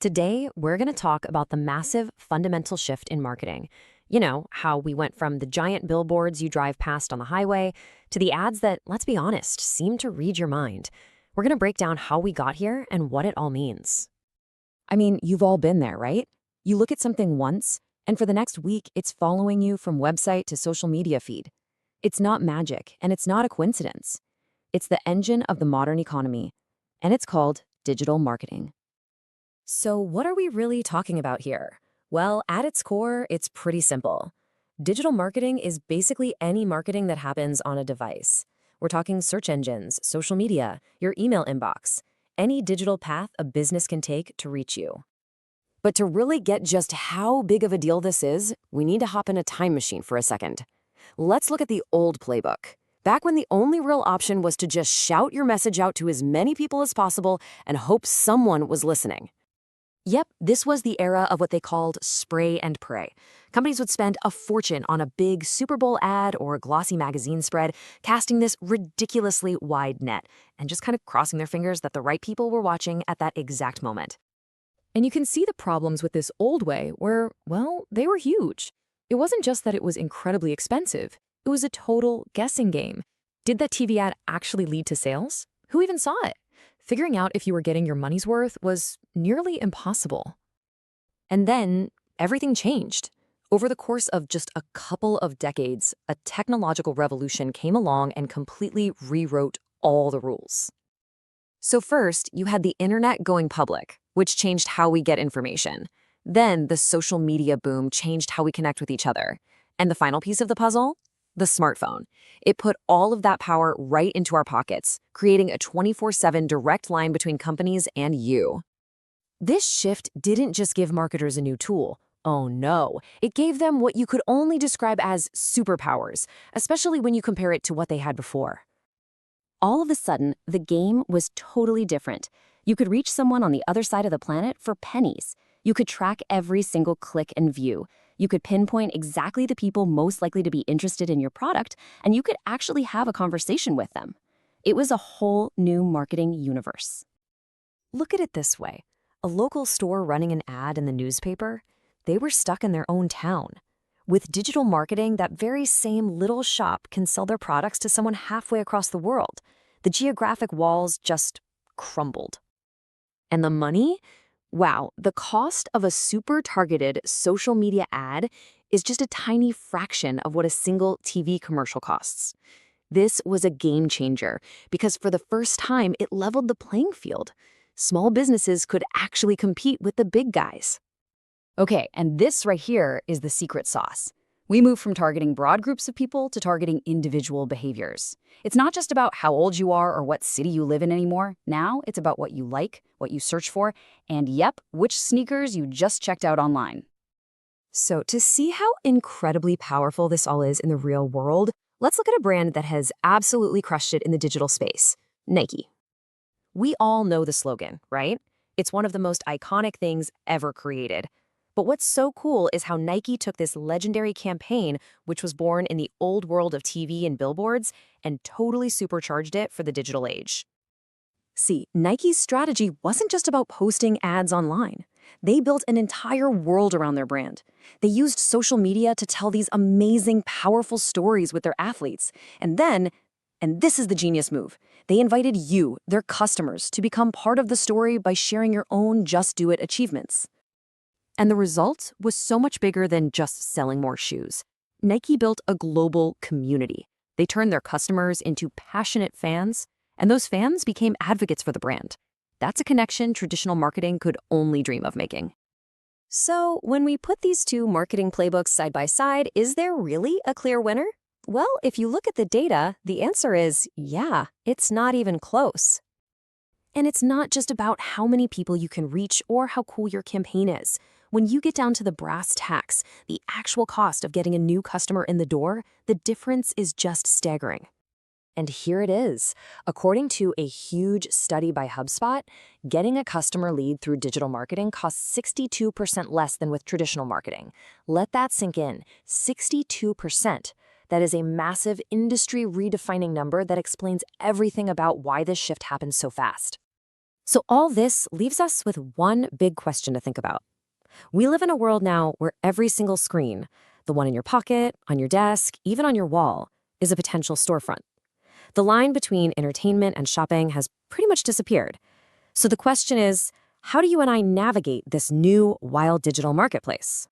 Today, we're going to talk about the massive fundamental shift in marketing. You know, how we went from the giant billboards you drive past on the highway to the ads that, let's be honest, seem to read your mind. We're going to break down how we got here and what it all means. I mean, you've all been there, right? You look at something once, and for the next week, it's following you from website to social media feed. It's not magic, and it's not a coincidence. It's the engine of the modern economy, and it's called digital marketing. So, what are we really talking about here? Well, at its core, it's pretty simple. Digital marketing is basically any marketing that happens on a device. We're talking search engines, social media, your email inbox, any digital path a business can take to reach you. But to really get just how big of a deal this is, we need to hop in a time machine for a second. Let's look at the old playbook. Back when the only real option was to just shout your message out to as many people as possible and hope someone was listening. Yep, this was the era of what they called spray and pray. Companies would spend a fortune on a big Super Bowl ad or a glossy magazine spread, casting this ridiculously wide net and just kind of crossing their fingers that the right people were watching at that exact moment. And you can see the problems with this old way where, well, they were huge. It wasn't just that it was incredibly expensive. It was a total guessing game. Did that TV ad actually lead to sales? Who even saw it? Figuring out if you were getting your money's worth was nearly impossible. And then everything changed. Over the course of just a couple of decades, a technological revolution came along and completely rewrote all the rules. So first, you had the internet going public, which changed how we get information. Then the social media boom changed how we connect with each other. And the final piece of the puzzle? The smartphone. It put all of that power right into our pockets, creating a 24/7 direct line between companies and you. This shift didn't just give marketers a new tool. Oh no, it gave them what you could only describe as superpowers, especially when you compare it to what they had before. All of a sudden, the game was totally different. You could reach someone on the other side of the planet for pennies. You could track every single click and view. You could pinpoint exactly the people most likely to be interested in your product, and you could actually have a conversation with them. It was a whole new marketing universe. Look at it this way. A local store running an ad in the newspaper, they were stuck in their own town. With digital marketing, that very same little shop can sell their products to someone halfway across the world. The geographic walls just crumbled. And the money? Wow, the cost of a super targeted social media ad is just a tiny fraction of what a single TV commercial costs. This was a game changer because for the first time, it leveled the playing field. Small businesses could actually compete with the big guys. Okay, and this right here is the secret sauce. We move from targeting broad groups of people to targeting individual behaviors. It's not just about how old you are or what city you live in anymore. Now it's about what you like, what you search for, and yep, which sneakers you just checked out online. So to see how incredibly powerful this all is in the real world, let's look at a brand that has absolutely crushed it in the digital space, Nike. We all know the slogan, right? It's one of the most iconic things ever created. But what's so cool is how Nike took this legendary campaign, which was born in the old world of TV and billboards, and totally supercharged it for the digital age. See, Nike's strategy wasn't just about posting ads online. They built an entire world around their brand. They used social media to tell these amazing, powerful stories with their athletes. And this is the genius move, they invited you, their customers, to become part of the story by sharing your own Just Do It achievements. And the result was so much bigger than just selling more shoes. Nike built a global community. They turned their customers into passionate fans, and those fans became advocates for the brand. That's a connection traditional marketing could only dream of making. So, when we put these two marketing playbooks side by side, is there really a clear winner? Well, if you look at the data, the answer is yeah, it's not even close. And it's not just about how many people you can reach or how cool your campaign is. When you get down to the brass tacks, the actual cost of getting a new customer in the door, the difference is just staggering. And here it is. According to a huge study by HubSpot, getting a customer lead through digital marketing costs 62% less than with traditional marketing. Let that sink in. 62%. That is a massive industry redefining number that explains everything about why this shift happened so fast. So all this leaves us with one big question to think about. We live in a world now where every single screen, the one in your pocket, on your desk, even on your wall, is a potential storefront. The line between entertainment and shopping has pretty much disappeared. So the question is, how do you and I navigate this new wild digital marketplace?